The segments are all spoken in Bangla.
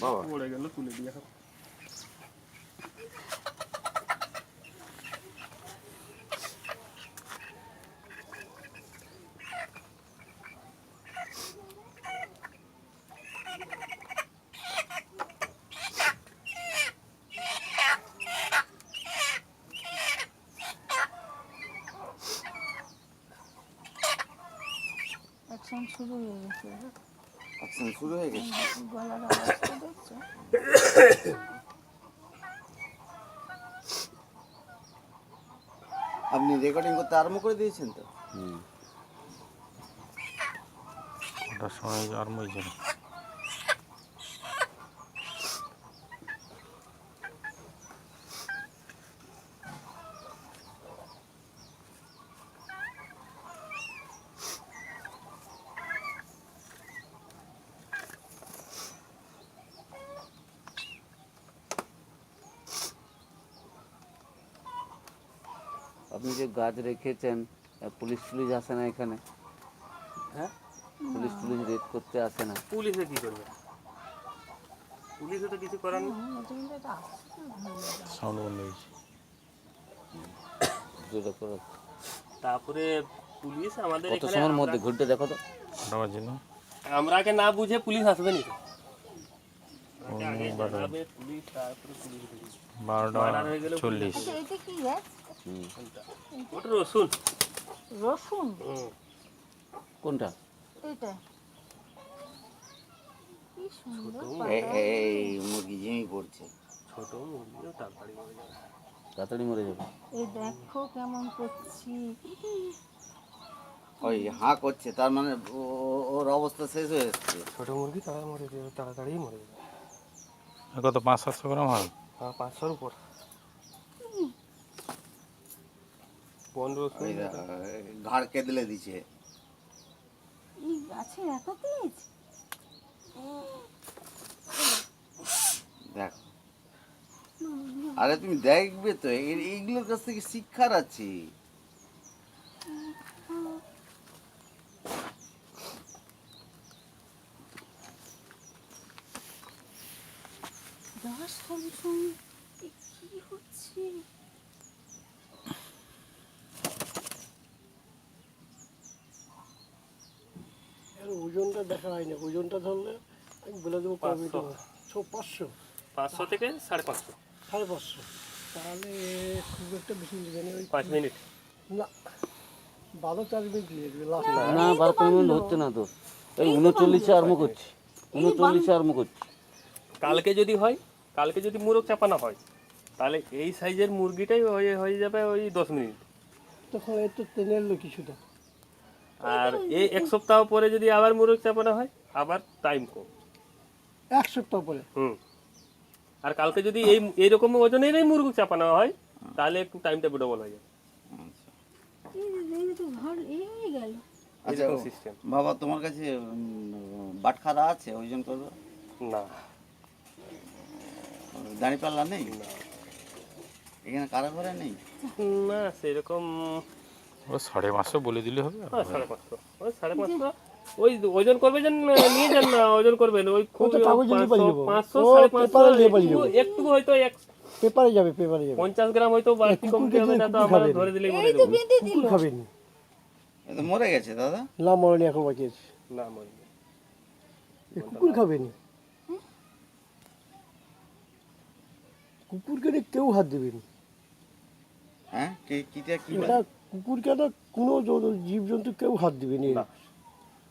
বাবা পড়ে গেল তুলে দিয়ে এখন অ্যাকশন শুরু হয়ে গেছে। অ্যাকশন শুরু হয়ে গেছে। গলার আওয়াজটা দেখছো? আপনি রেকর্ডিং করতে আরম্ভ করে দিয়েছেন তো? ওটার সময় আরম্ভ হয়েছিল। আপনি যে গাছ রেখেছেন, পুলিশ আসে না এখানে? হ্যাঁ পুলিশ রেড করতে আসে না? পুলিশে কি করবে? পুলিশে তো কিছু করার নেই। সাউন্ড বন্ধ হয়েছে। জোরে করো। তারপরে পুলিশ আমাদের কত এখানে সময়ের মধ্যে ঘুরতে দেখো তো? ওটা বাজে না? আমরা আগে না বুঝে পুলিশ আসবে নি তো। আগে জানাবে পুলিশ, তারপরে পুলিশ ঢুকবে। 12:40। আচ্ছা, এটা কি গাছ? ওটা রসুন। রসুন? কোনটা? এটা কি সুন্দর এই মুরগি ঝিমি পড়ছে। ছোট মুরগিও তাড়াতাড়ি মরে যাবে। তাড়াতাড়ি মরে যাবে। এই দেখো কেমন করছি। ওই হাঁ করছে, তার মানে ওর অবস্থা শেষ হয়ে এসছে। ছোট মুরগি তাড়াতাড়ি মরে যাবে। কত 500-700 গ্রাম হয়? হ্যাঁ 500-র উপর। বন রসুন ওই ঘাড় কেদলে দিছে। এই গাছের এত তেজ? দেখো, আরে তুমি দেখবে তো, এইগুলোর কাছ থেকে শিক্ষার আছে। গাছ রসুন কি হচ্ছে? ওজনটা দেখা হয় না, ওজনটা ধরলে আমি বলে দেবো 500 থেকে 550। 550, তাহলে খুব একটা বেশি নেবে না। ওই 5 মিনিট না 12-4 মিনিট নেবে লাস্ট। না 12 মিনিট হচ্ছে না তো। এই 39 আরম্ভ করছি। 39 আরম্ভ করছি। কালকে যদি মুরগ চাপানো হয়, তাহলে এই সাইজের মুরগিটাই হয়ে যাবে ওই 10 মিনিট। তখন এর তো টেনে এলো কিছুটা। আর এই এক সপ্তাহ পরে যদি আবার মুরগ চাপানো হয়, আবার টাইম কম। 1 সপ্তাহ পরে। আর কালকে যদি এইরকম ওজনেরই মুরগ চাপানো হয়, তাহলে একটু টাইমটা ডবল হয়ে যাবে। এই তো ঘর এই হয়ে গেল। আচ্ছা এরকম সিস্টেম। বাবা, তোমার কাছে বাটখারা আছে ওজন করবো? না দাঁড়িপাল্লা নেই? এখানে কারা ঘরে নেই? না সেরকম। ও 550 বলে দিলে হবে। 550, ওই 550 ওই ওজন করবে যেন নিয়ে যান না, ওজন করবেন ওই খুব ওটা কাগজে নিয়ে পালিয়ে যাবো। 500 ও পেপারে নিয়ে পালিয়ে 550 যাবো। একটু হয়তো পেপারে যাবে। 50 গ্রাম হয়তো বাড়তি কমতে হবে, না তো আমরা ধরে দিলেই মরে এই তো যাবো। বেঁধে দিল। কুকুর খাবেন? এ তো মরে গেছে দাদা। না মরেনি, এখন বাকি আছে। না মরবে। কুকুর খাবেনি। কুকুরকে নিয়ে কেউ হাত দেবেনি। হ্যাঁ, কিটা কি? এটা কুকুরকে না কোনো জীবজন্তু কেউ হাত দেবেনি। না,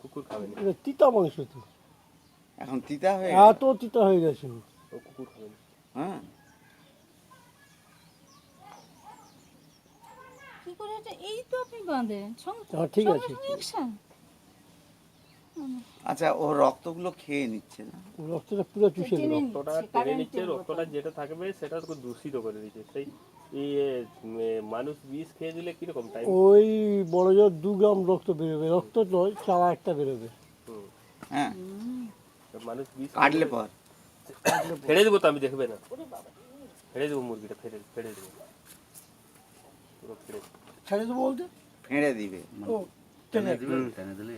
কুকুর খাবে না। এটা তিতা মাংস তো, এখন তিতা হয়ে এত তিতা হয়ে গেছে। ও কুকুর খাবে না। হ্যাঁ, কি করে এটা? এই তো আপনি বাঁধেন হ্যাঁ, ঠিক আছে। অ্যাকশন। আচ্ছা, ও রক্তগুলো খেয়ে নিচ্ছে না? রক্তটা পুরো চুষে দিল। রক্তটা টেনে নিচ্ছে, রক্তটা যেটা থাকবে সেটা খুব দূষিত করে দিচ্ছে। সেই মানুষ বিষ খেয়ে দিলে কিরকম টাইম? ওই বড় জোর 2 গ্রাম রক্ত বেরোবে। রক্ত নয়, চালা একটা বেরোবে। হ্যাঁ, মানুষ বিষ কাটলে পর ফেলে দেবো তো, আমি দেখবে না, ফেলে দেবো মুরগিটা, ফেলে দেবো পুরো ফেলে দেবো। ছেড়ে দেবো বলতে ফেঁড়ে দিবে। ও টেনে দিলে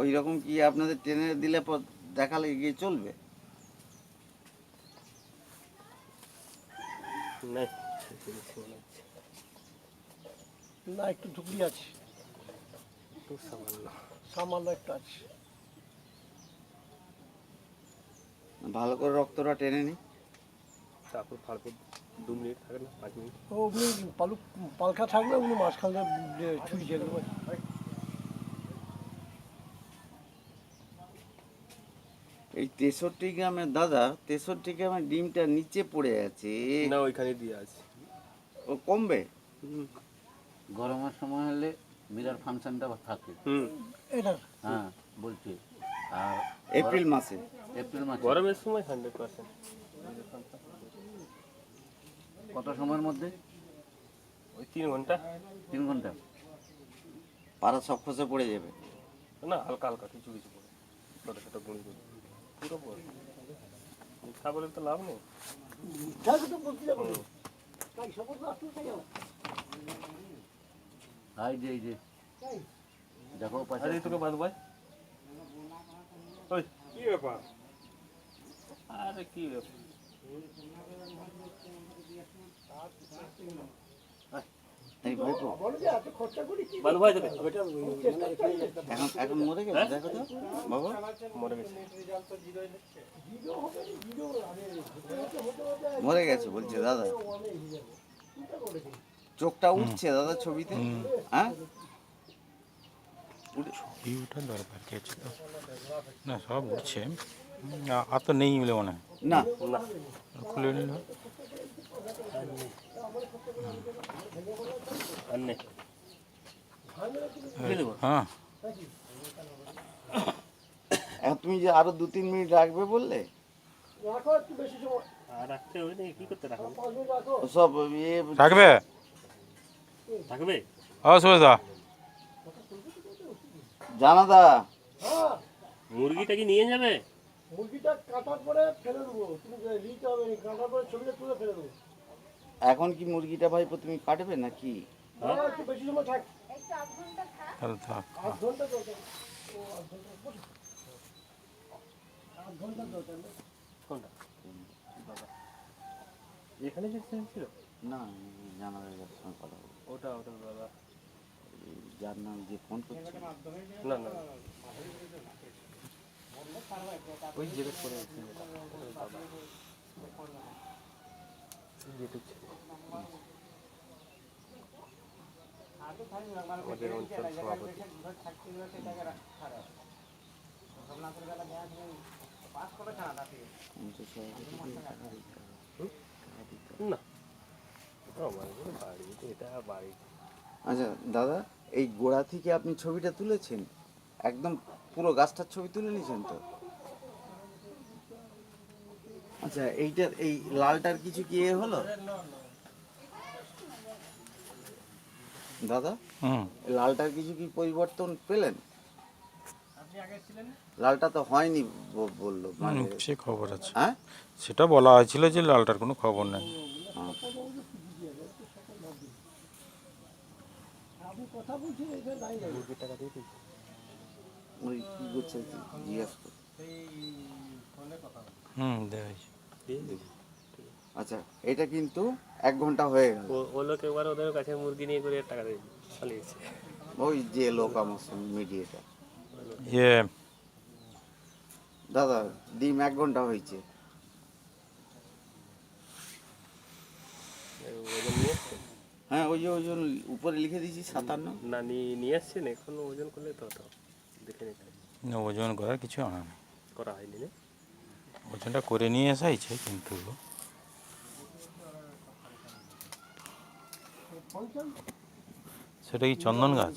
ওই রকম কি আপনাদের টেনে দিলে দেখালে গিয়ে চলবে? না না একটু ঢুকলি আছে, একটু সামান্য সামান্য একটু আছে। ভালো করে রক্তটা টেনে নি। তারপর ফাড়পর 2 মিনিট থাকে না 5 মিনিট। ও ওগুলো পালকা থাকলে ওগুলো মাঝখানে ছুরি চালিয়ে এই 63 গ্রামের দাদা, 63 গ্রামের ডিমটা নিচে পড়ে আছে, না ওইখানে দিয়ে আছে। ও কমবে? গরমের সময় হলে বিরাট ফাংশনটা থাকে। এটা হ্যাঁ বলছি। আর এপ্রিল মাসে। এপ্রিল মাসে গরমের সময় 100%। কত সময়ের মধ্যে? ওই 3 ঘন্টা। 3 ঘন্টা। পাড়া সব খসে পড়ে যাবে। না হালকা হালকা কিছু কিছু পড়ে, ছোটো ছোটো গুঁড়ি গুঁড়ি পুরো পড়ে। মিথ্যা বলে তো লাভ নেই। তো বলতে যাবো তাই সবুজ আসলে তাই যাবো। এই যে দেখো পাশে আরে তোকে বাদ ভাই। ওই কি ব্যাপার? আরে কি ব্যাপার? এই ভাইপো, বলো যে এত খরচা করি কি বাদ ভাই তোকে এখন মরে গেছে, দেখো তো বাবা। মরে গেছে। মরে গেছে বলছে দাদা। চোখটা উঠছে দাদা ছবিতে, হ্যাঁ? ছবি ওঠার দরকার কি আছে তো? না সব উঠছে, আর তো নেই বলে মনে হয়। না না খুলে নিল। আর নেই। হ্যাঁ এখন তুমি যে আরো 2-3 মিনিট রাখবে বললে, রাখো একটু বেশি সময়, আর রাখতে হবে না, কি করতে রাখবে? 5 মিনিট রাখো। সব ইয়ে থাকবে থাকবে। অসুবিধা। জানাদা। হ্যাঁ মুরগিটা কি নিয়ে যাবে? মুরগিটা কাটার পরে ফেলে দেবো, তুমি নিতে হবে না, কাটার পরে ছবিটা তুলে ফেলে দেবো। এখন কি মুরগিটা ভাইপো তুমি কাটবে নাকি? একটু বেশি সময় থাক, তাহলে থাক। 8 ঘন্টা দরকার। ও 8 ঘন্টা বসো। 8 ঘন্টা দরকার না? কোনটা? বাবা এখানে যে ছিল না জানাদার সঙ্গে কথা বলবো। ওটা ওটা দাদা। যার নাম যে ফোন করছে, না না ওই জেকেট পরে আছে বাবা। যেটুক ছিল আমাদের অঞ্চল সভাপতি। না আমার বাড়ি এটা বাড়ি। আচ্ছা দাদা, এই গোড়া থেকে আপনি ছবিটা তুলেছেন, একদম পুরো গাছটার ছবি তুলে নিয়েছেন তো? আচ্ছা এইটার এই লালটার কিছু কি এ হলো দাদা? লালটার কিছু কি পরিবর্তন পেলেন? লালটা তো হয়নি বললো, মানে সে খবর আছে, হ্যাঁ সেটা বলা হয়েছিল যে লালটার কোনো খবর নেই। আপনি কথা বলছেন এটা নাই নাই। ওই কি করছে জিজ্ঞেস করো। দেখেছি। আচ্ছা এটা কিন্তু 1 ঘন্টা হয়ে গেল। ও লোক একবার ওদের কাছে মুরগি নিয়ে করে টাকা দিয়ে পালিয়েছে। ওই যে লোক আমার সঙ্গে মিডিয়েটার ইয়ে দাদা, ডিম 1 ঘন্টা হয়েছে। ওজন নিয়ে এসছেন? হ্যাঁ ওই যে ওজন উপরে লিখে দিয়েছি 57। না নিয়ে এসছেন, এখন ওজন করলে তো হতো, দেখে নিতে ওজন করার কিছু আনা নেই, করা হয়নি না। ওজনটা করে নিয়ে আসা হয়েছে, কিন্তু সেটা কি চন্দন গাছ?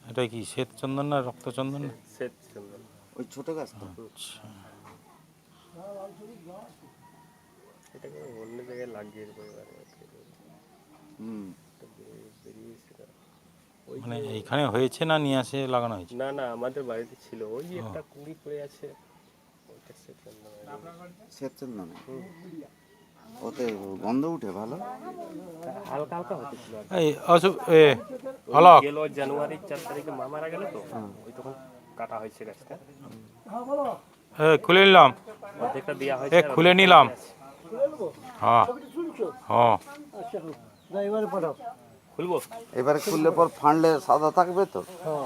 এটা কি শ্বেত চন্দন না রক্ত চন্দন? শ্বেত চন্দন। ওই ছোট গাছ তো? আচ্ছা, এটাকে অন্য জায়গায় লাগিয়ে দেবো এবারে। বেরিয়েছে না। মানে এইখানে হয়েছে না নিয়ে আসে লাগানো হয়েছে? না না আমাদের বাড়িতে ছিল, ওই যে একটা কুড়ি পড়ে আছে, ওইটা শ্বেত চন্দন। শ্বেত চন্দন ওতে গন্ধ উঠে ভালো। হালকা হালকা হতেছিল। অলক গেল জানুয়ারির 4 তারিখে মা মারা গেল তো, ওই তখন কাটা হয়েছে গাছটা, হ্যাঁ বলো খুলে নিলাম, অর্ধেকটা দেওয়া হয়েছে, আর খুলে অর্ধেকটা নিলাম। বাকি আছে। খুলে নেবো হ্যাঁ ছবিটা তুলছো? হ্যাঁ আচ্ছা হোক, না এবারে পাঠাও। খুলবো? এবারে খুললে পর ফান্ডলে সাদা থাকবে তো? হ্যাঁ